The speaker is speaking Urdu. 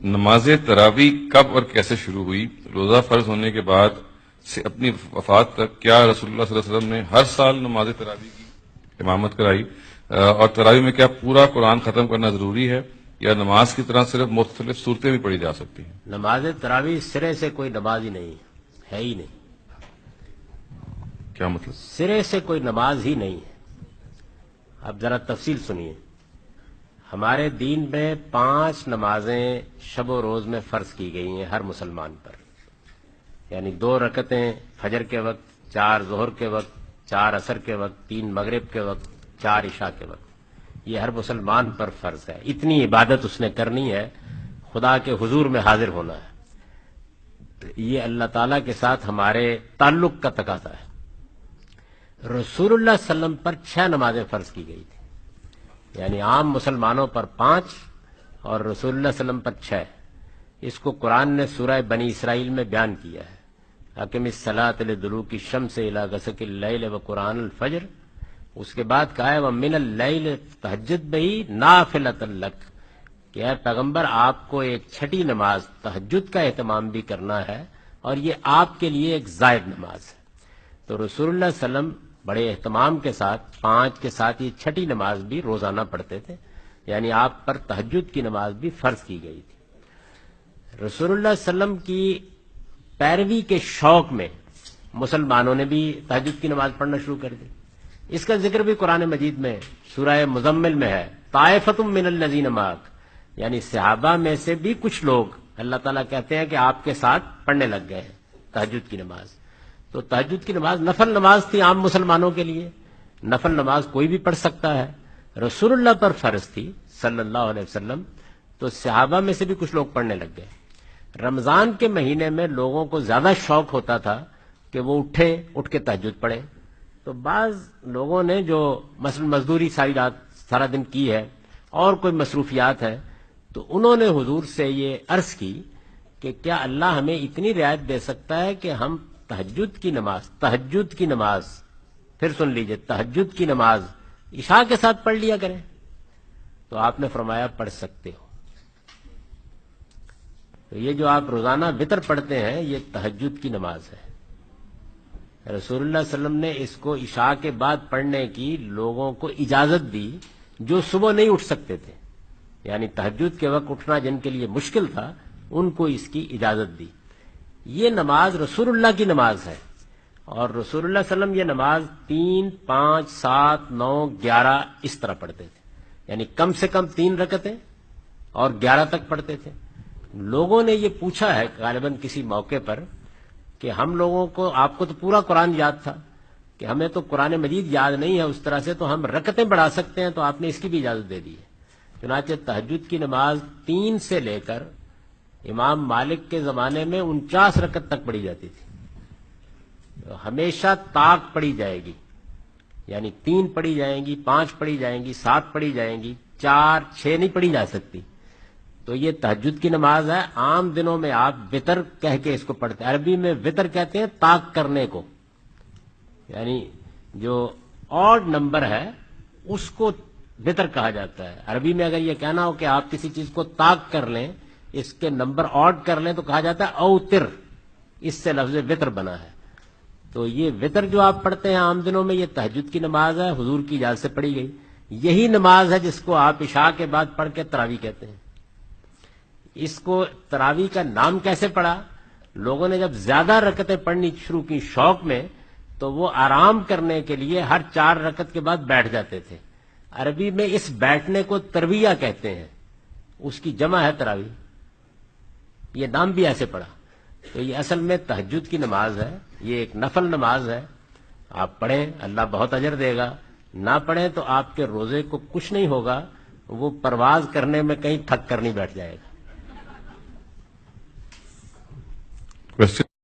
نماز تراویح کب اور کیسے شروع ہوئی؟ روزہ فرض ہونے کے بعد سے اپنی وفات تک کیا رسول اللہ صلی اللہ علیہ وسلم نے ہر سال نماز تراویح کی امامت کرائی؟ اور تراویح میں کیا پورا قرآن ختم کرنا ضروری ہے یا نماز کی طرح صرف مختلف صورتیں بھی پڑھی جا سکتی ہیں؟ نماز تراویح سرے سے کوئی نماز ہی نہیں ہے ہی نہیں، کیا مطلب؟ سرے سے کوئی نماز ہی نہیں ہے۔ اب ذرا تفصیل سنیے۔ ہمارے دین میں 5 نمازیں شب و روز میں فرض کی گئی ہیں ہر مسلمان پر، یعنی 2 رکعتیں فجر کے وقت، 4 ظہر کے وقت، 4 عصر کے وقت، 3 مغرب کے وقت، 4 عشاء کے وقت، یہ ہر مسلمان پر فرض ہے۔ اتنی عبادت اس نے کرنی ہے، خدا کے حضور میں حاضر ہونا ہے، یہ اللہ تعالیٰ کے ساتھ ہمارے تعلق کا تقاضا ہے۔ رسول اللہ صلی اللہ علیہ وسلم پر 6 نمازیں فرض کی گئی تھی، یعنی عام مسلمانوں پر 5 اور رسول اللہ صلی اللہ علیہ وسلم پر 6۔ اس کو قرآن نے سورہ بنی اسرائیل میں بیان کیا ہے، اقم الصلاۃ لدلوک الشمس الی غسق اللیل وقرآن الفجر۔ اس کے بعد کہا ہے ومن اللیل تہجد بہ نافلۃ لک، کہ اے پیغمبر آپ کو ایک چھٹی نماز تہجد کا اہتمام بھی کرنا ہے، اور یہ آپ کے لیے ایک زائد نماز ہے۔ تو رسول اللہ صلی اللہ علیہ وسلم بڑے اہتمام کے ساتھ 5 کے ساتھ یہ چھٹی نماز بھی روزانہ پڑھتے تھے، یعنی آپ پر تہجد کی نماز بھی فرض کی گئی تھی۔ رسول اللہ صلی اللہ علیہ وسلم کی پیروی کے شوق میں مسلمانوں نے بھی تہجد کی نماز پڑھنا شروع کر دی۔ اس کا ذکر بھی قرآن مجید میں سورہ مزمل میں ہے، طائفۃ من الذین معک، یعنی صحابہ میں سے بھی کچھ لوگ اللہ تعالیٰ کہتے ہیں کہ آپ کے ساتھ پڑھنے لگ گئے ہیں تہجد کی نماز۔ تو تہجد کی نماز نفل نماز تھی عام مسلمانوں کے لیے، نفل نماز کوئی بھی پڑھ سکتا ہے، رسول اللہ پر فرض تھی صلی اللہ علیہ وسلم، تو صحابہ میں سے بھی کچھ لوگ پڑھنے لگ گئے۔ رمضان کے مہینے میں لوگوں کو زیادہ شوق ہوتا تھا کہ وہ اٹھ کے تہجد پڑھے، تو بعض لوگوں نے جو مثلا مزدوری ساری رات سارا دن کی ہے اور کوئی مصروفیات ہے، تو انہوں نے حضور سے یہ عرض کی کہ کیا اللہ ہمیں اتنی رعایت دے سکتا ہے کہ ہم تہجد کی نماز پھر سن لیجئے، تہجد کی نماز عشاء کے ساتھ پڑھ لیا کریں؟ تو آپ نے فرمایا پڑھ سکتے ہو۔ تو یہ جو آپ روزانہ وتر پڑھتے ہیں یہ تہجد کی نماز ہے۔ رسول اللہ صلی اللہ علیہ وسلم نے اس کو عشاء کے بعد پڑھنے کی لوگوں کو اجازت دی جو صبح نہیں اٹھ سکتے تھے، یعنی تہجد کے وقت اٹھنا جن کے لیے مشکل تھا ان کو اس کی اجازت دی۔ یہ نماز رسول اللہ کی نماز ہے، اور رسول اللہ صلی اللہ علیہ وسلم یہ نماز 3، 5، 7، 9، 11 اس طرح پڑھتے تھے، یعنی کم سے کم 3 رکعتیں اور 11 تک پڑھتے تھے۔ لوگوں نے یہ پوچھا ہے غالباً کسی موقع پر کہ ہم لوگوں کو، آپ کو تو پورا قرآن یاد تھا، کہ ہمیں تو قرآن مجید یاد نہیں ہے اس طرح سے، تو ہم رکعتیں بڑھا سکتے ہیں، تو آپ نے اس کی بھی اجازت دے دی ہے۔ چنانچہ تہجد کی نماز 3 سے لے کر امام مالک کے زمانے میں 49 رکعت تک پڑھی جاتی تھی، ہمیشہ طاق پڑھی جائے گی، یعنی 3 پڑھی جائیں گی، 5 پڑھی جائیں گی، 7 پڑھی جائیں گی، 4، 6 نہیں پڑھی جا سکتی۔ تو یہ تہجد کی نماز ہے۔ عام دنوں میں آپ وتر کہہ کے اس کو پڑھتے ہیں، عربی میں وتر کہتے ہیں طاق کرنے کو، یعنی جو آڈ نمبر ہے اس کو وتر کہا جاتا ہے۔ عربی میں اگر یہ کہنا ہو کہ آپ کسی چیز کو طاق کر لیں، اس کے نمبر آڈ کر لیں، تو کہا جاتا ہے اوتر، اس سے لفظ وتر بنا ہے۔ تو یہ وتر جو آپ پڑھتے ہیں عام دنوں میں یہ تہجد کی نماز ہے، حضور کی اجازت سے پڑھی گئی۔ یہی نماز ہے جس کو آپ عشاء کے بعد پڑھ کے تراویح کہتے ہیں۔ اس کو تراویح کا نام کیسے پڑا؟ لوگوں نے جب زیادہ رکعتیں پڑھنی شروع کی شوق میں، تو وہ آرام کرنے کے لیے ہر 4 رکعت کے بعد بیٹھ جاتے تھے۔ عربی میں اس بیٹھنے کو ترویہ کہتے ہیں، اس کی جمع ہے تراویح، یہ نام بھی ایسے پڑا۔ تو یہ اصل میں تہجد کی نماز ہے، یہ ایک نفل نماز ہے۔ آپ پڑھیں اللہ بہت اجر دے گا، نہ پڑھیں تو آپ کے روزے کو کچھ نہیں ہوگا، وہ پرواز کرنے میں کہیں تھک کر نہیں بیٹھ جائے گا۔